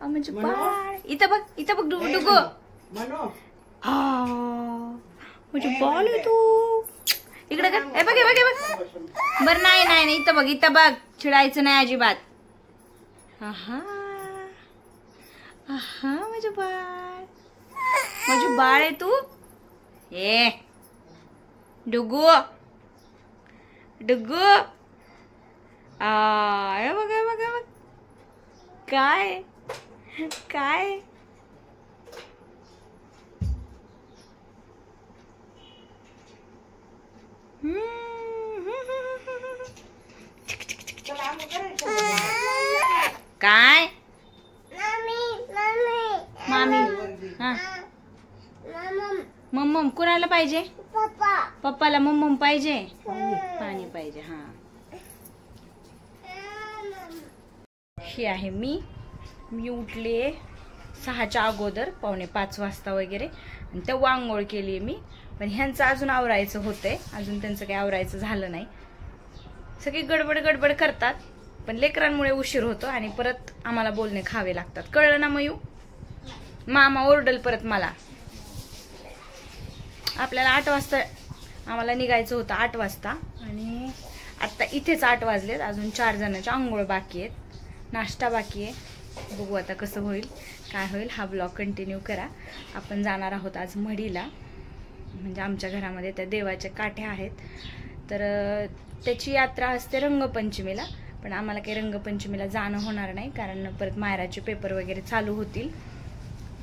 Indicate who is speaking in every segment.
Speaker 1: म्हणजे बाळ इथं बघ डुगू म्हणजे बॉल आहे तू इकडे का हे बघ बरं नाही इथं बघ चिडायचं नाही अजिबात. आहा माझं बाळ आहे तू. ए डुगू हे बघ काय काय मामी हा मम्मम कुणाला पाहिजे पप्पाला मम्मम पाहिजे पाणी पाहिजे. हा ही आहे मी उठले 6च्या अगोदर 4:45 वाजता वगैरे आणि तेव्हा आंघोळ केली मी. पण ह्यांचं अजून आवरायचं होतंय अजून त्यांचं काही आवरायचं झालं नाही. सगळी गडबड करतात पण लेकरांमुळे उशीर होतो आणि परत आम्हाला बोलणे खावे लागतात. कळलं ना मयू. मामा ओरडल परत मला. आपल्याला 8 वाजता आम्हाला निघायचं होतं 8 वाजता आणि आता इथेच 8 वाजलेत. अजून 4 जणांच्या आंघोळ बाकी आहेत नाश्ता बाकी आहे. बघू आता कसं होईल काय होईल. हा ब्लॉग कंटिन्यू करा. आपण जाणार आहोत आज मढीला. म्हणजे आमच्या घरामध्ये त्या देवाच्या काठ्या आहेत तर त्याची यात्रा असते रंगपंचमीला. पण आम्हाला काही रंगपंचमीला जाणं होणार नाही कारण परत मायराचे पेपर वगैरे चालू होतील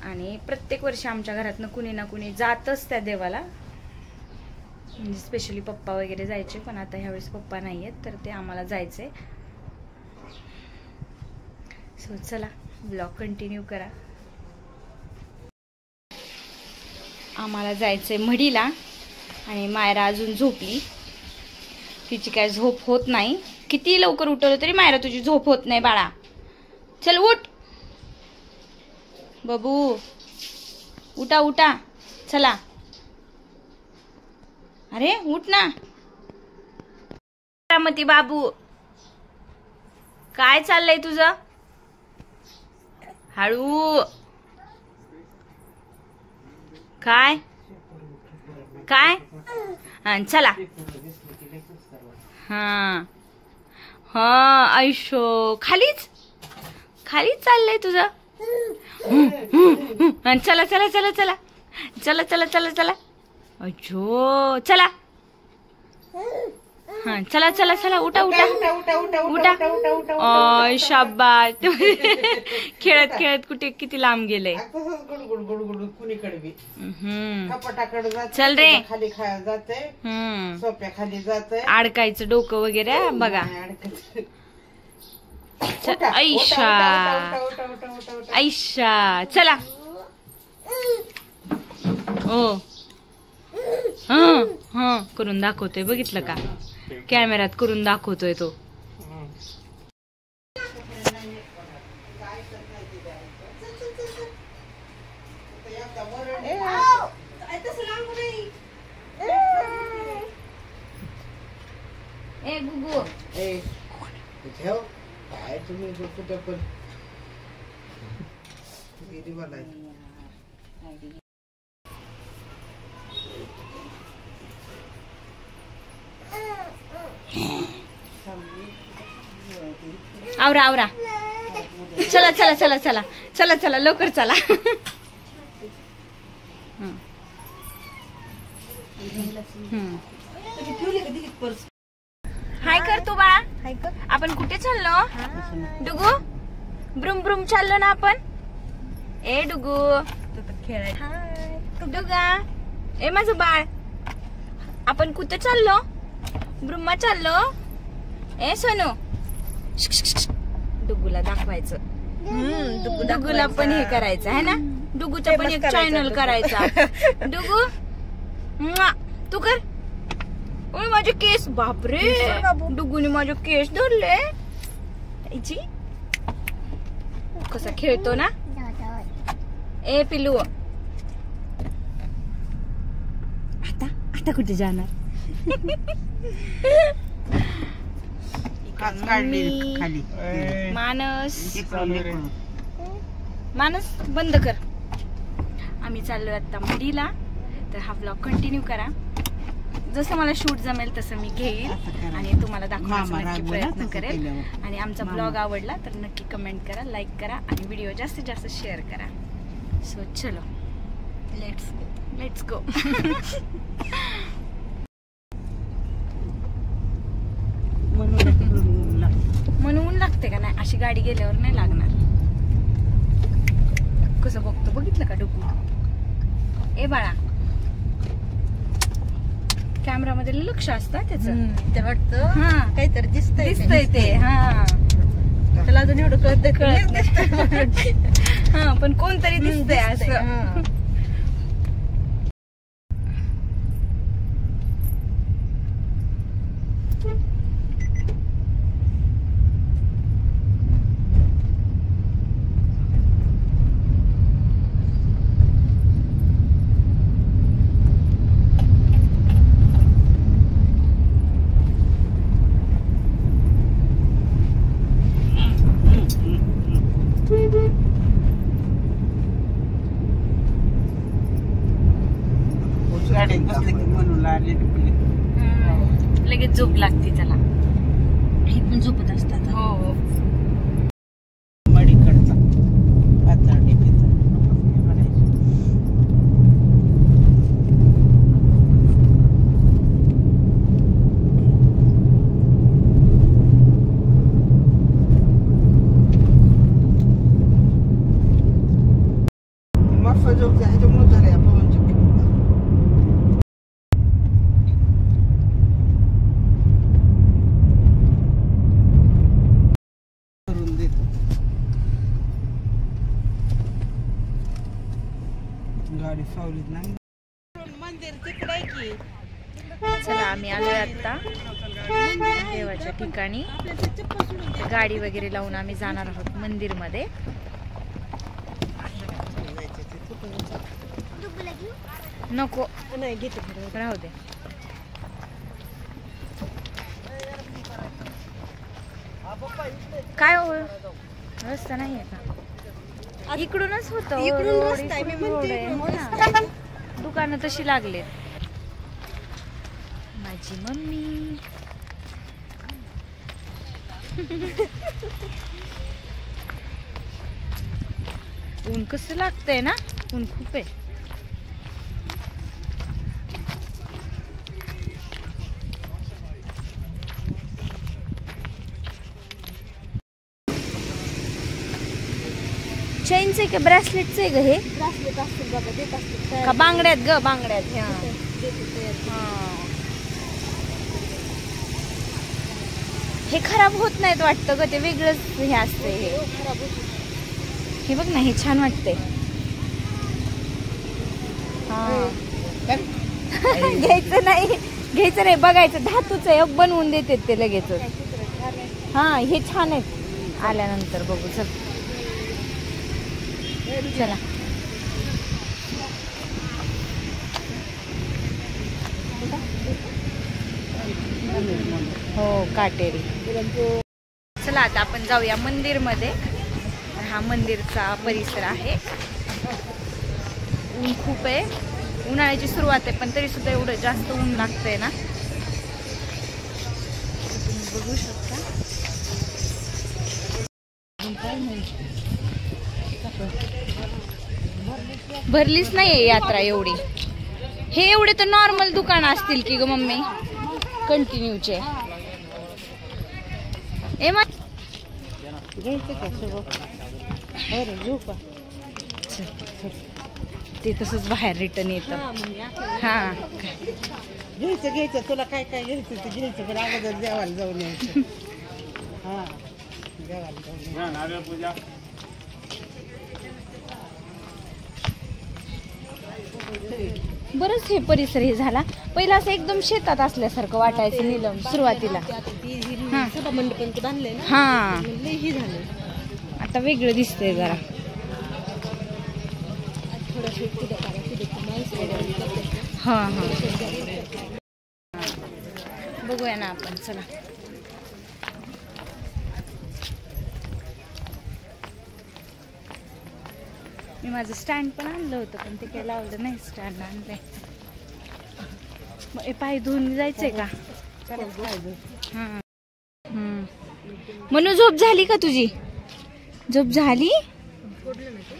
Speaker 1: आणि प्रत्येक वर्षी आमच्या घरातनं कुणी ना कुणी जातच त्या देवाला. म्हणजे स्पेशली पप्पा वगैरे जायचे पण आता ह्यावेळेस पप्पा नाही आहेत तर ते आम्हाला जायचंय. सो चला ब्लॉग कंटिन्यू करा. आम्हाला जायचंय मढीला आणि मायरा अजून झोपली. तिची काय झोप होत नाही. किती लवकर उठवलं तरी मायरा तुझी झोप होत नाही बाळा. चल उठ बाबू उठा चला. अरे उठ ना रामती बाबू. काय चाललंय तुझं. हळू काय चला. हा आयुष्य खालीच चाललंय तुझं. चला अजो चला. हा चला उठा शाबास. खेळत कुठे किती लांब गेले. चल रे
Speaker 2: खाली जाते सोप्या खाली जाते
Speaker 1: अडकायचं डोकं वगैरे बघा. ऐशा चला. ओ हा करून दाखवतोय बघितलं का कॅमेऱ्यात करून दाखवतोय तो. ए गुगू
Speaker 2: ठेव काय तुम्ही कुठं पण
Speaker 1: आवरा चला लवकर चला. हाय कर तू बाळा. हाय कर. आपण कुठे चाललो डुगू. ब्रुम चाललो ना आपण. ए डुगू खेळाय. डुगा ए माझं बाळ. आपण कुठे चाललो. ब्रुम्मा चाललो. ए सोनू डुगूला दाखवायचं. डुगूला पण हे करायचं आहे ना. डुगूचा पण एक चॅनल करायचा. डुगू तू कर. ओय माझे केस बापरे. डुगूने माझे केस धरले. कसा खेळतो ना. ए पिल्लू आता कुठे जाणार.
Speaker 2: काच काढली
Speaker 1: मम्मी,
Speaker 2: खाली
Speaker 1: मानस
Speaker 2: लेकरू.
Speaker 1: मानस बंद कर. आम्ही चाललोय आता मडीला. तर हा ब्लॉग कंटिन्यू करा. जसं मला शूट जमेल तसं मी घेईल
Speaker 2: असं करा.
Speaker 1: आणि तुम्हाला दाखवण्याचा
Speaker 2: मामा
Speaker 1: नक्की
Speaker 2: रागवला
Speaker 1: प्रयत्न
Speaker 2: तसं
Speaker 1: करेल.
Speaker 2: केल्यावर.
Speaker 1: आणि आमचा
Speaker 2: मामा.
Speaker 1: ब्लॉग आवडला तर नक्की कमेंट करा, लाईक करा आणि व्हिडिओ जास्तीत जास्त शेअर करा. सो चलो लेट्स गो. म्हणून ऊन लागते का नाही? अशी गाडी गेल्यावर नाही लागणार. कसं बघतो बघितलं का डुकू? ए बाळा, कॅमेरा मध्ये लक्ष असतं त्याचं.
Speaker 3: ते वाटतं
Speaker 1: हा
Speaker 3: काहीतरी
Speaker 1: दिसतंय ते. हा
Speaker 3: त्याला अजून एवढं
Speaker 1: कळत नाही. हा पण कोणतरी दिसतंय असं.
Speaker 2: गाडीत बसले की म्हणून आले.
Speaker 1: लगेच झोप लागते त्याला.
Speaker 3: हे पण झोपत असतात.
Speaker 1: हो
Speaker 2: मडीकडचा पातळ डीपीचा. मस्त जोक ह्याच्यामुळे झाले आपण चक्की. करून देतो. गाडी सावलीत नाही. मंदिर तिकडे की
Speaker 1: चला आम्ही आलोय आता देवाच्या ठिकाणी. गाडी वगैरे लावून आम्ही जाणार आहोत मंदिर मध्ये. नको
Speaker 3: नाही घेते
Speaker 1: राहू दे. काय हो रस्ता नाहीये का? इकडूनच होत.
Speaker 3: इकडून रस्ता आहे. मी म्हणते इकडून रस्ता
Speaker 1: दुकानं तशी लागलेत. माझी मम्मी ऊन कसं लागतंय ना? ऊन खूप आहे. चेनचे का ब्रेसलेटचे ग हे?
Speaker 3: ब्रासलेट असतील बाबा, देत असतील
Speaker 1: का बांगड्यात ग? बांगड्यात. हा. हे खराब होत नाहीत वाटतं ग. ते वेगळंच हे असतंय. हे
Speaker 3: खराब होते.
Speaker 1: हे बघ ना, हे छान वाटतंय. घ्यायचं नाही बघायचं. धातूच आहे, बनवून देतात ते लगेच. हा हे छान आहेत. आल्यानंतर बघू. चला हो काटेरी. चला आता आपण जाऊया मंदिर मध्ये. हा मंदिरचा परिसर आहे. ऊन खूप आहे. उन्हाळ्याची सुरुवात आहे पण तरी सुद्धा एवढं जास्त ऊन लागतंय ना. तुम्ही बघू शकता. भरलीच नाहीये यात्रा एवढी. हे एवढे तर नॉर्मल दुकान असतील की ग मम्मी, कंटिन्यूचे. ए मा ते तसंच बाहेर रिटर्न येतं. हा
Speaker 2: घ्यायचं तुला काय काय घ्यायचं ते घ्यायचं, पण अगोदर देवाला जाऊन यायचं. हा देवाला जाऊन यायचं.
Speaker 1: बरंच हे परिसर हे झाला. पहिला असं एकदम शेतात असल्यासारखं वाटायचं नीलम सुरुवातीला.
Speaker 3: सभा मंडप बांधलंय ना,
Speaker 1: हा
Speaker 3: लई झालं.
Speaker 1: आता वेगळं दिसतंय जरा. हा हा बघूया ना आपण. चला मी माझं स्टँड पण आणलं होतं पण ते काही लावलं नाही. स्टँड आणलंय. मग हे पाय धुवून जायचंय का? हां. मनू झोप झाली का तुझी? झोप झाली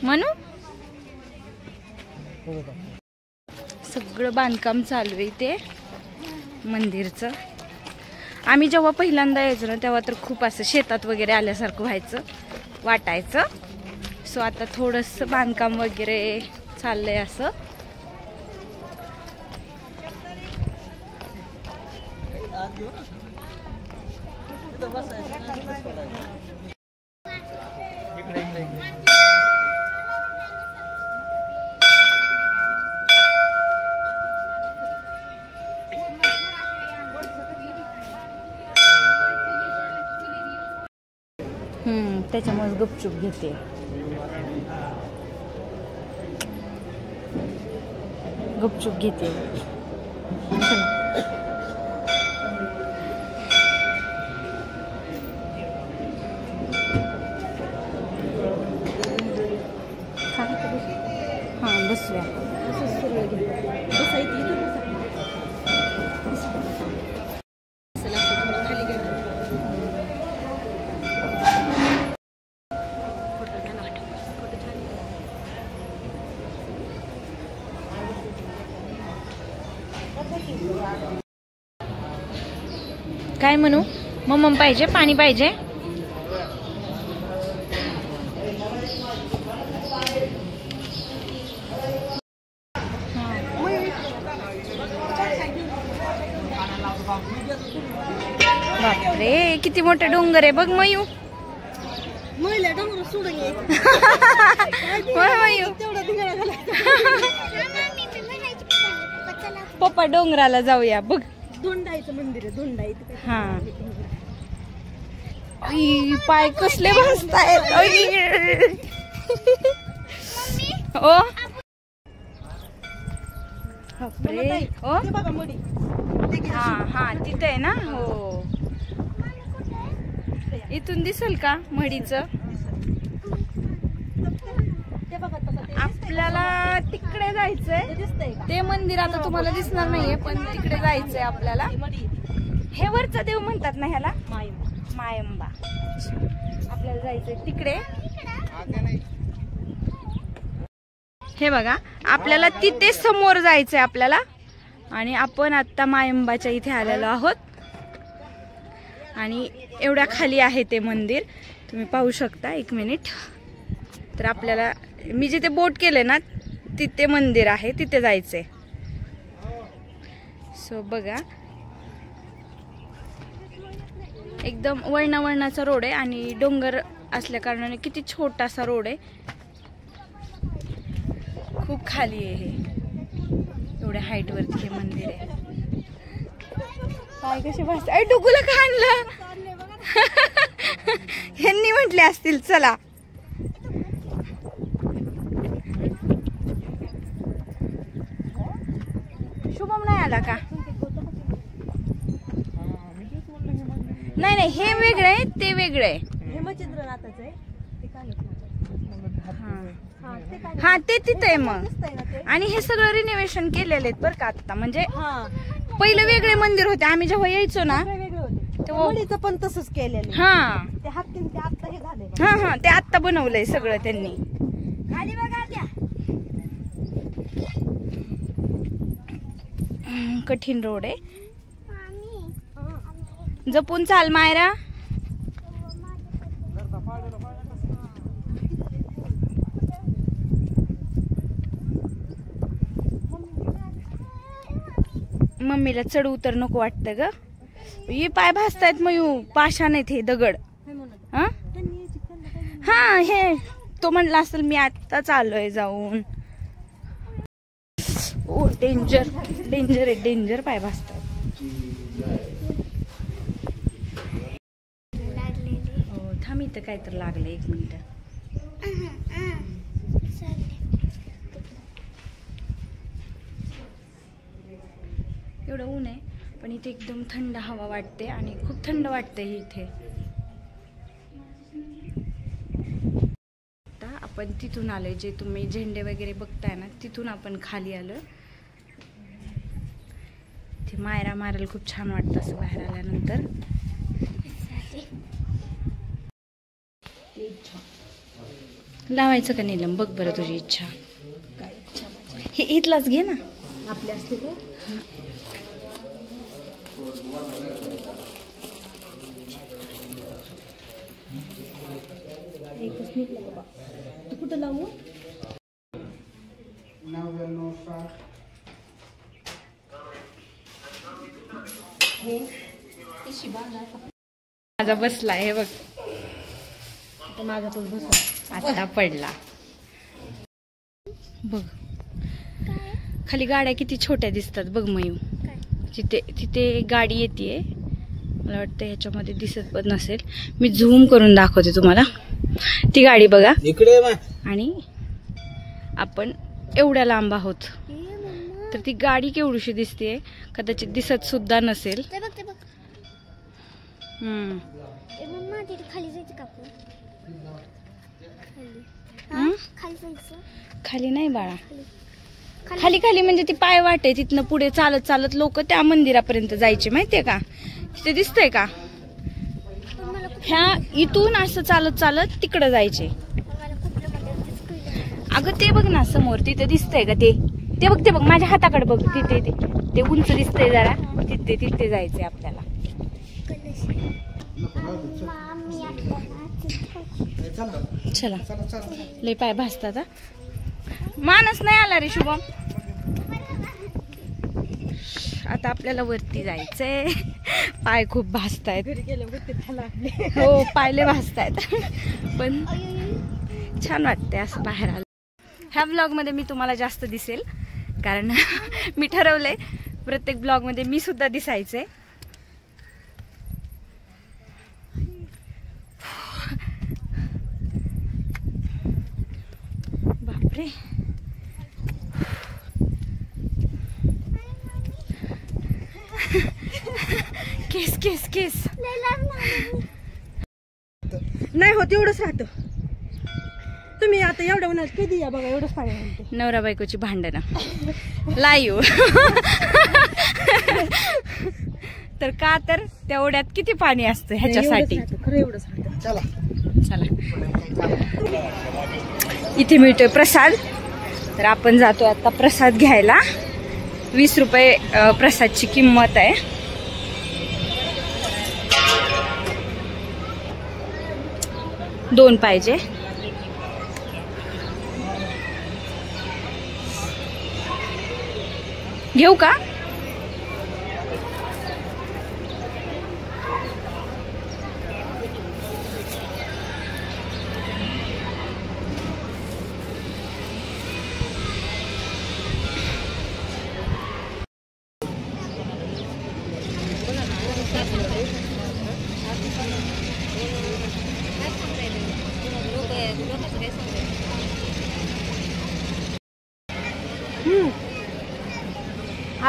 Speaker 1: मनू? सगळं बांधकाम चालू आहे इथे मंदिरचं. आम्ही जेव्हा पहिल्यांदा यायचो ना तेव्हा तर खूप असं शेतात वगैरे आल्यासारखं व्हायचं, वाटायचं. सो आता थोडंसं बांधकाम वगैरे चाललंय असं. त्याच्यामुळे गुपचूप घेते. गुपचूप घेते. हां बसूया. काय म्हणू? मम्मा पाहिजे, पाणी पाहिजे. बापरे किती मोठे डोंगर आहे बघ मयू. पप्पा डोंगराला जाऊया बघ.
Speaker 3: धोंडाईचं मंदिर आहे. धोंडाई.
Speaker 1: हा. पाय कसले भासतायत. ओ बापरे. ओ हा हा तिथे आहे ना. हो इथून दिसेल का मडीचं? आपल्याला तिकडे जायचंय. ते मंदिर आता तुम्हाला दिसणार नाहीये पण तिकडे जायचंय आपल्याला. हे वरचा देव म्हणतात ना ह्याला? मायंबा. आपल्याला जायचंय तिकडे. हे बघा आपल्याला तिथे समोर जायचंय आपल्याला. आणि आपण आता मायंबाच्या इथे आलेलो आहोत. आणि एवढ्या खाली आहे ते मंदिर तुम्ही पाहू शकता. एक मिनिट. तर आपल्याला मी जिथे बोट केले ना तिथे मंदिर आहे, तिथे जायचंय. सो बघा एकदम वळणावळणाचा रोड आहे आणि डोंगर असल्या कारणाने किती छोटासा रोड आहे. खूप खाली आहे हे. एवढ्या हाईट वरती हे मंदिर आहे. काय कसे भासते. अरे डुगूला का आणलं? ह्यांनी म्हटले असतील चला. शुभम नाही आला का? नाही नाही हे वेगळं आहे ते वेगळं आहे.
Speaker 3: हेमचंद्रनाथाचं आहे.
Speaker 1: हा ते तिथे आहे मग. आणि हे सगळं रिनोव्हेशन केलेले आहेत बरं का आता. म्हणजे पहिले वेगळे मंदिर होते आम्ही जेव्हा यायचो ना
Speaker 3: तेव्हा पण तसंच केलेलं.
Speaker 1: हा
Speaker 3: ते हत्तीन ते आता हे झालंय.
Speaker 1: हा हा ते आता बनवलंय सगळं त्यांनी.
Speaker 3: खाली बघा त्या.
Speaker 1: कठीण रोड आहे. जपून चाल मायरा. मम्मीला चढ उतर नको वाटतं ग. हे पाय भासतायत मयू. पाषाण आहेत हे दगड. हा हे तो म्हणला असेल मी आता चाललोय जाऊन. ओ डेंजर डेंजर आहे. डेंजर पाय भासतात. हो थांब इथं काय तर लागलं. एक मिनिट. एवढं ऊन आहे पण इथे एकदम थंड हवा वाटते आणि खूप थंड वाटते इथे. आता आपण तिथून आलोय, जे तुम्ही झेंडे वगैरे बघताय ना तिथून आपण खाली आलोय. ते मायरा मारायला खूप छान वाटतं असं बाहेर आल्यानंतर. लावायचं का नीलम? बघ बरं तुझी इच्छा. हे इथलाच घे ना
Speaker 3: आपल्या असते का? एकच निघलं बाबा. तू कुठं लावू?
Speaker 1: माझा बसला हे बघ.
Speaker 3: आता माझा पण बसला.
Speaker 1: आता पडला बघ. खाली गाड्या किती छोट्या दिसतात बघ मयू. तिथे गाडी येते. मला वाटतं ह्याच्यामध्ये दिसत पण नसेल. मी झूम करून दाखवते तुम्हाला. ती गाडी बघा
Speaker 2: इकडे.
Speaker 1: आणि आपण एवढ्या लांब आहोत तर ती गाडी केवढीशी दिसते. कदाचित दिसत सुद्धा नसेल. खाली नाही बाळा. खाली खाली म्हणजे ती पाय वाटे. तिथनं पुढे चालत चालत लोक त्या मंदिरापर्यंत जायचे माहितीये का. तिथे दिसतंय का. ह्या इथून असं चालत चालत तिकडे जायचे. अगं ते बघ ना समोर. तिथे दिसतंय का ते बघ. ते बघ माझ्या हाताकडे बघ. तिथे ते उंच दिसतंय जरा. तिथे जायचंय आपल्याला. चला लय पाय भासतात. मानस नाही आला रे शुभम. आता आपल्याला वरती जायचंय. पाय खूप भासतायत. हो पायले भासतायत. पण छान वाटतंय असं बाहेर आलं. ह्या ब्लॉग मध्ये मी तुम्हाला जास्त दिसेल कारण मी ठरवलंय प्रत्येक ब्लॉग मध्ये मी सुद्धा दिसायचंय. बापरे. केस केस केस
Speaker 3: नाही होत एवढंच राहतं. तुम्ही आता एवढं म्हणाल कधी या बघा. एवढंच पाणी म्हणते.
Speaker 1: नवरा बायकोची भांडणं लाईव्ह. तर का तर तेवढ्यात किती पाणी असतं ह्याच्यासाठी.
Speaker 3: खरं एवढंच राहतं.
Speaker 1: चला इथे मिळतोय प्रसाद. तर आपण जातोय आता प्रसाद घ्यायला. 20 रुपये प्रसादची किंमत आहे. दोन पाहिजे. घेऊ का.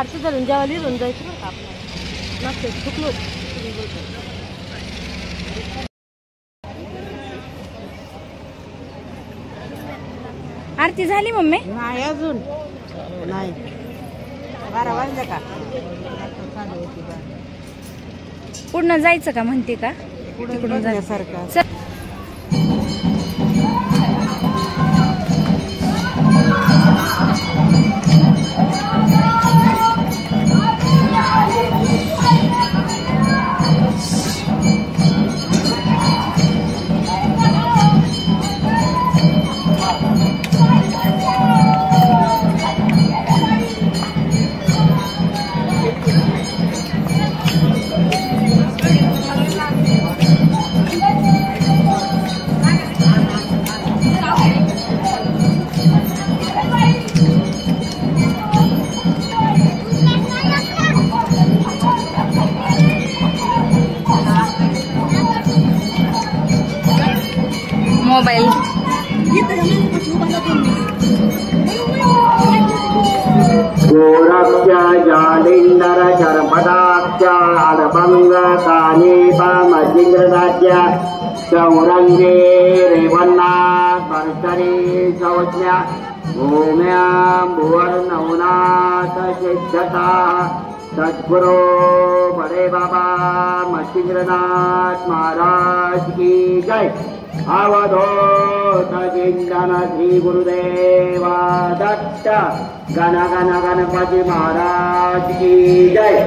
Speaker 3: आरती धरून जेव्हा लिहून जायचं बरं का आपल्याला. मागच्या चुकलो.
Speaker 1: आरती झाली मम्मी.
Speaker 2: नाही अजून नाही. 12 वाजले का.
Speaker 1: पूर्ण जायचं का म्हणते का.
Speaker 2: तिकडून जाण्यासारखं.
Speaker 1: मोबाईल
Speaker 4: गोरक्ष्य जालिंदर शर्मदाक्ष्य अडभंग कानीपमजिंद्रदाज्य चौरंगे रेवन्ना स्पर्शने संज्ञा भूम्यां भुवर्नौनाथ सिद्धता सद्गुरु बड़े बाबा मच्छिंद्रनाथ महाराज की जय। अवधूत चिंतन श्री गुरुदेवा दत्त गण गण गणपति महाराज की जय।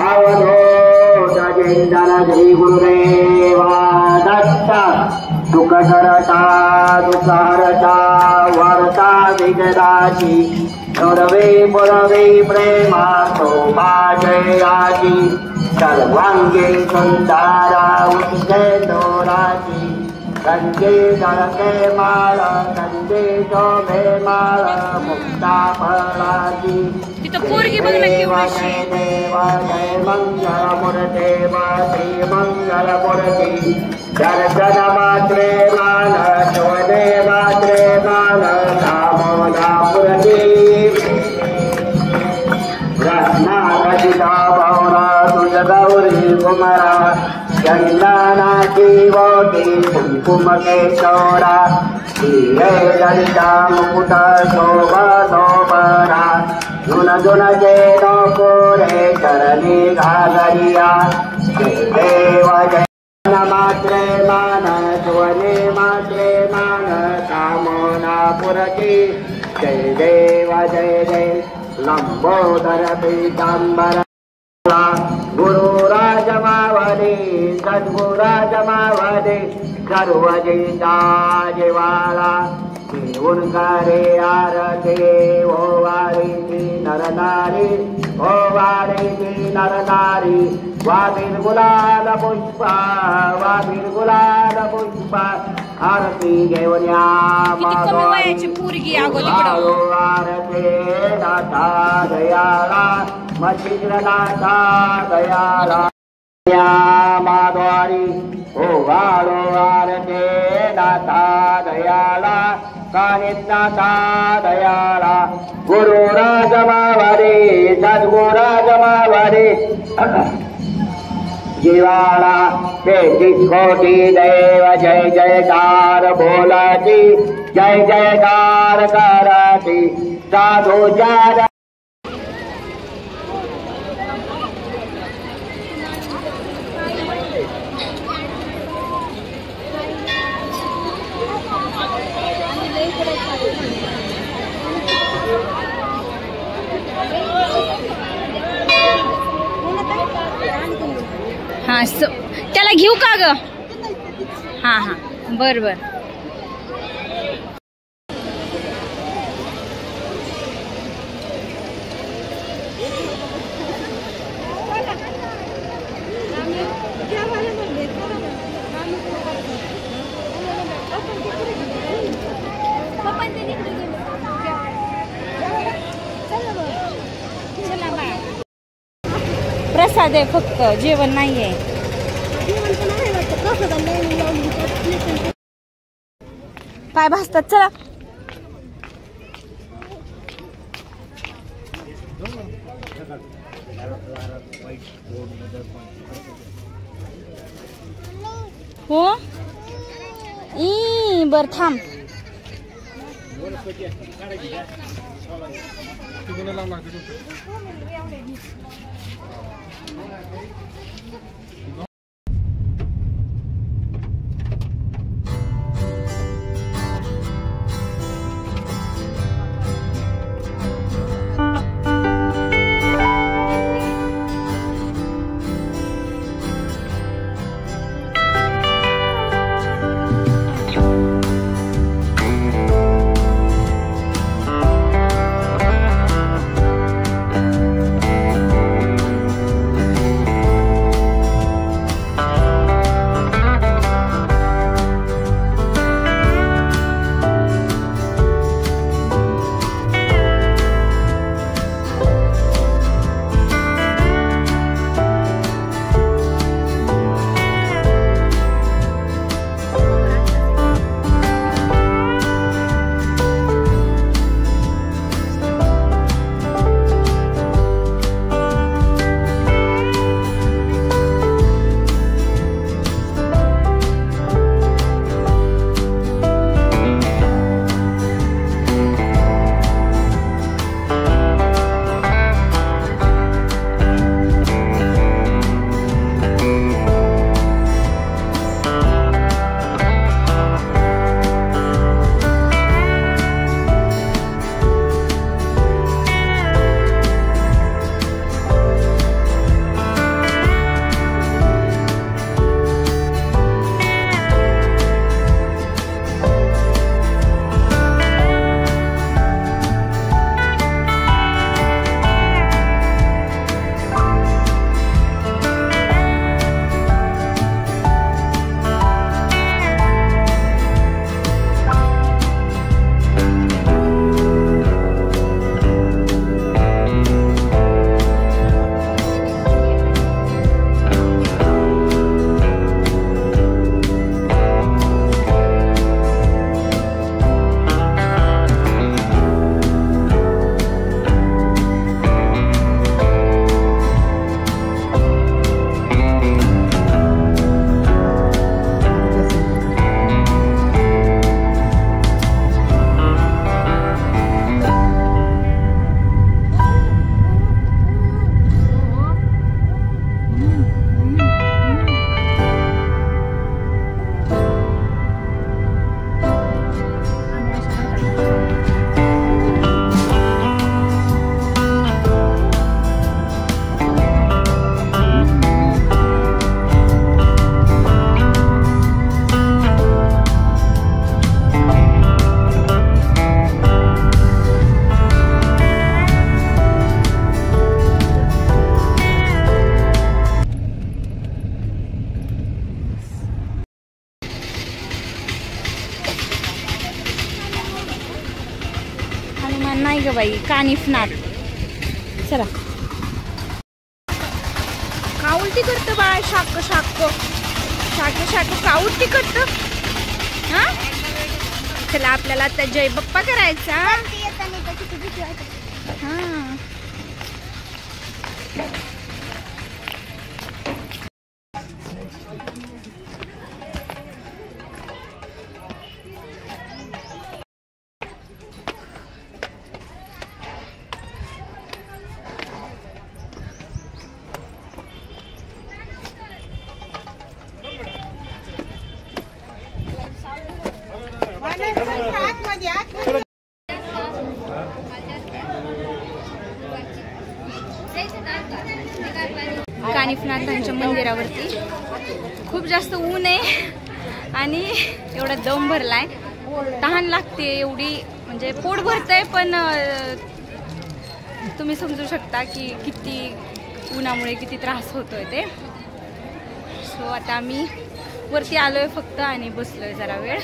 Speaker 4: अवधूत चिंतन श्री गुरुदेवा दत्त सुख करता दुख हरता वार्ता विजयाची नरवे पुरवे प्रेमा शोभा जयाची सर्वांगी सुंदरा उठे दोराची गंगे जळके माळ गंगे शोभे माळ मुक्ता फळाची
Speaker 1: तिथं पोरगी बघ ना केवढी
Speaker 4: देवा जय मंगल मूर्ते श्री मंगल मूर्ती दर्शन मात्रे मान शोधे मात्रे मान कामना पुरती रत्नारजिता भौरा तुझ गौरी कुमारा चंदनाची वोटी कुंकुम केशोरा हिरे ललिता मुकुट शोभा शोभरा जुन जुन जे नकोरे चरणी घागरिया जय देव जय मात्रे मान स्वने मात्रे मान कामना पुरती जय देव जय जय लंबोदर पीतांबर गुरु राजमावदे सद्गुराज मावदे सर्व जिता जिवाला उनकारे आरते ओ वारी नर नारी ओ वारी नर नारी वाबीर गुलाल पुष्पा वाबीर गुलाल पुष्पा आरती घेऊन्या
Speaker 1: वयाची पोरगी अगोदर
Speaker 4: आरते नाथा दयाला मच्छिंद्रनाथा दयाला माधवारी ओ वाळो आरते नाथा दयाला कानिनाथा दयाला गुरु राजमावरे सद्गुराजमावरे जीवाला 33 कोटी देव जय जयकार बोलाची जय जयकार कराची साधूच्या
Speaker 1: हा त्याला घेऊ का ग? हा हा बर बर. प्रसाद आहे फक्त, जेवण नाहीये. पाय भासतात. चला हो बर थांब. नाही ग बाई, कानिफनाथ. चला. का उलटी करतं बाळ? शाक शाक शाक शाक का उलटी करतं? हा, चला आपल्याला आता जय बाप्पा करायचा. हा, कानिफनाथांच्या मंदिरावरती खूप जास्त ऊन आहे आणि एवढा दम भरलाय, तहान लागते एवढी, म्हणजे पोट भरतंय पण तुम्ही समजू शकता की किती उन्हामुळे किती त्रास होतोय ते. सो आता आम्ही वरती आलोय फक्त आणि बसलोय जरा वेळ,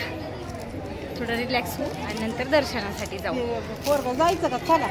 Speaker 1: थोडं रिलॅक्स होऊ आणि नंतर दर्शनासाठी जाऊ.
Speaker 2: पोरगं जायचं का? चला.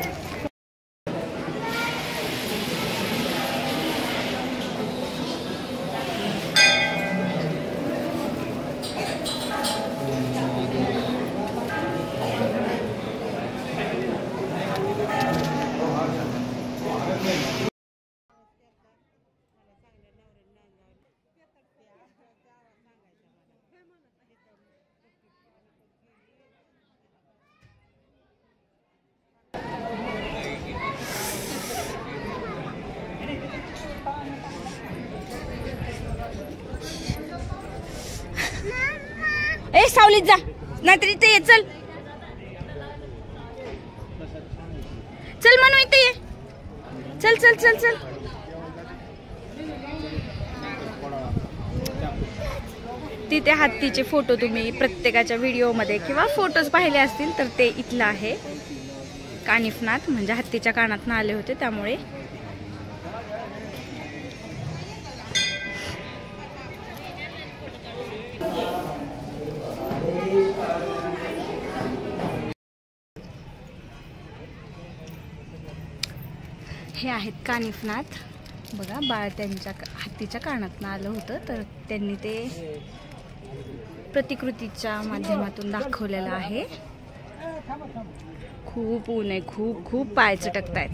Speaker 1: ए सावलीत जा, नाहीतर इथे ये. चल चल म्हणू, इथे ये. चल चल चल चल. तिथे हत्तीचे फोटो तुम्ही प्रत्येकाच्या व्हिडिओमध्ये किंवा फोटोज पाहिले असतील तर ते इथलं आहे कानिफनाथ, म्हणजे हत्तीच्या कानातनं आले होते त्यामुळे. हे आहेत कानिफनाथ. बघा, बाळ त्यांच्या हत्तीच्या कानातनं आलं होतं तर त्यांनी ते प्रतिकृतीच्या माध्यमातून दाखवलेलं आहे. खूप ऊन आहे, खूप खूप पाय चटकतायत.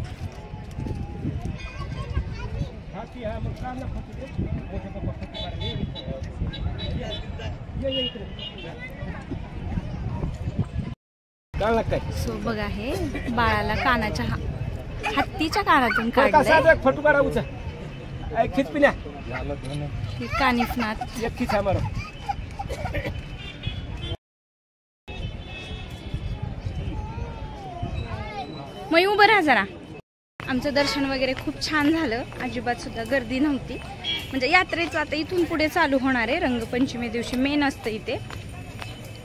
Speaker 1: सो बघा, हे बाळाला कानाच्या हत्तीच्या कानातून काढलंय. कानिफनाथ. मग उभं राहा जरा. आमचं दर्शन वगैरे खूप छान झालं, अजिबात सुद्धा गर्दी नव्हती. म्हणजे यात्रेचं आता इथून पुढे चालू होणार आहे, रंगपंचमी दिवशी मेन असतं इथे,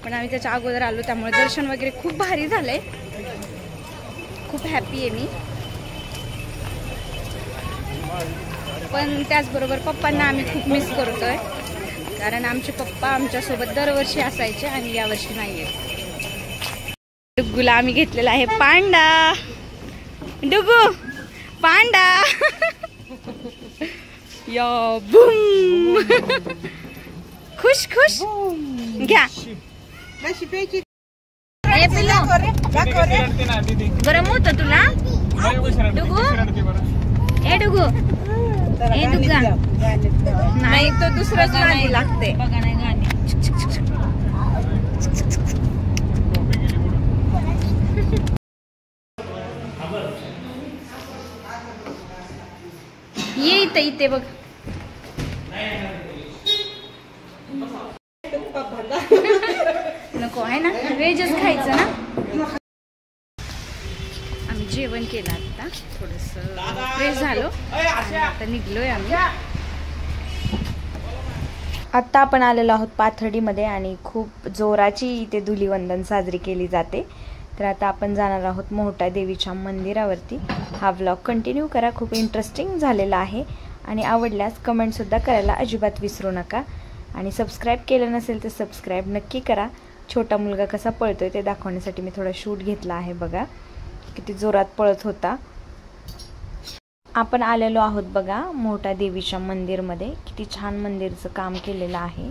Speaker 1: पण आम्ही त्याच्या अगोदर आलो त्यामुळे दर्शन वगैरे खूप भारी झालंय. खूप हॅपी आहे मी. पण त्याचबरोबर पप्पांना आम्ही खूप मिस करतोय, कारण आमचे पप्पा आमच्यासोबत दरवर्षी असायचे आणि यावर्षी नाहीये. डुग्गूला आम्ही घेतलेला आहे पांडा. डुग्गू पांडा. या बूम. खुश खुश. घ्या. गरम होतं तुला डुगू? ए डुगू, ए डुग्गा, नाही तर दुसरंच गाणी लागते. ये इथे इथे बघ. नको आहे ना, व्हेजच खायचं ना. आम्ही जेवण केलं आता, थोडस फ्रेश झालो आणि आता निघलोय आम्ही. आत्ता आपण आलेलो आहोत पाथर्डीमध्ये आणि खूप जोराची इथे धुलीवंदन साजरी केली जाते. तर आता आपण जाणार आहोत मोहटा देवीच्या मंदिरावरती. हा व्लॉग कंटिन्यू करा, खूप इंटरेस्टिंग झालेला आहे आणि आवडल्यास कमेंटसुद्धा करायला अजिबात विसरू नका. आणि सबस्क्राईब केलं नसेल तर सबस्क्राईब नक्की करा. छोटा मुलगा कसा पळतोय ते दाखवण्यासाठी मी थोडा शूट घेतला आहे. बघा किती जोरात पळत होता. आपण आलेलो आहोत बघा मोठा देवीच्या मंदिरमध्ये. किती छान मंदिरचं काम केलेलं आहे.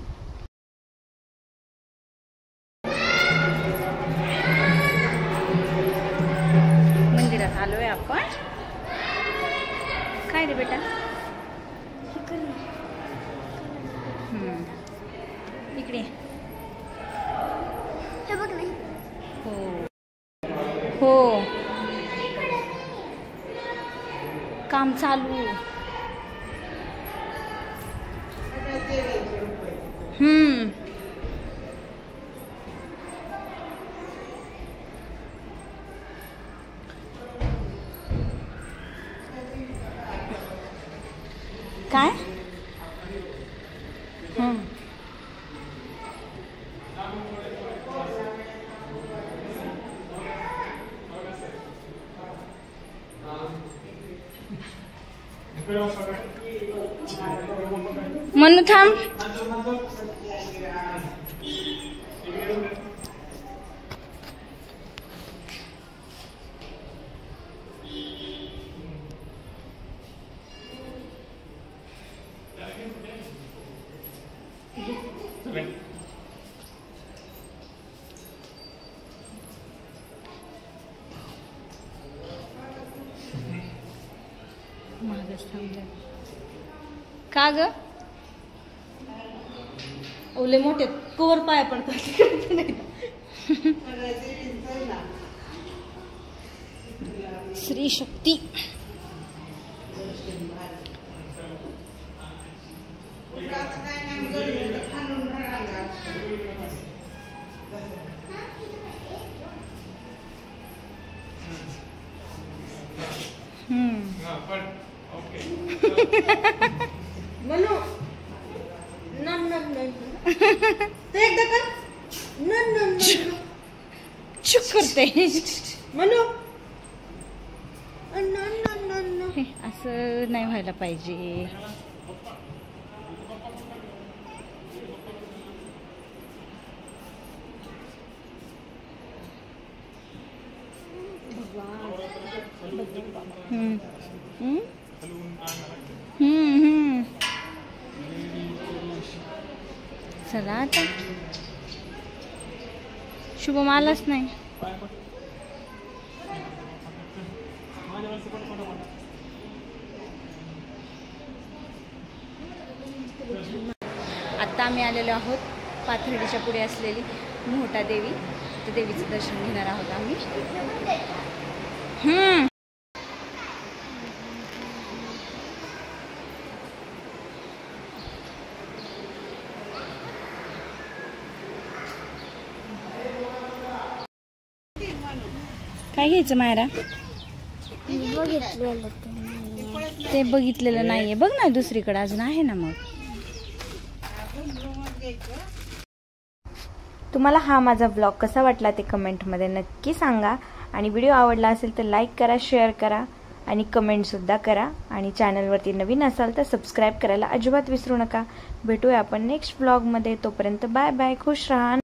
Speaker 1: मंदिरात आलोय आपण. काय रे बेटा? इकडे हो काम चालू. काय? मनू थांब. का ग?
Speaker 3: ओले मोठे कवर पाया पडतात.
Speaker 1: श्री शक्ती.
Speaker 3: मनू नन नन नन ते एकदा कर. नन नन नन
Speaker 1: चुप करते.
Speaker 3: मनू नन नन नन.
Speaker 1: असं नाही व्हायला पाहिजे. चला आता. शुभम आलाच नाही. आता आम्ही आलेलो आहोत पाथर्डीच्या पुढे असलेली मोठा देवी. तर देवीचं दर्शन घेणार आहोत आम्ही. काय घ्यायचं मायरा? ते बघितलेलं नाहीये. बघ ना दुसरीकडे अजून आहे ना. मग तुम्हाला हा माझा ब्लॉग कसा वाटला ते कमेंटमध्ये नक्की सांगा. आणि व्हिडिओ आवडला असेल तर लाईक करा, शेअर करा आणि कमेंटसुद्धा करा. आणि चॅनलवरती नवीन असाल तर सबस्क्राईब करायला अजिबात विसरू नका. भेटूया आपण नेक्स्ट ब्लॉगमध्ये. तोपर्यंत बाय बाय. खुश राहा.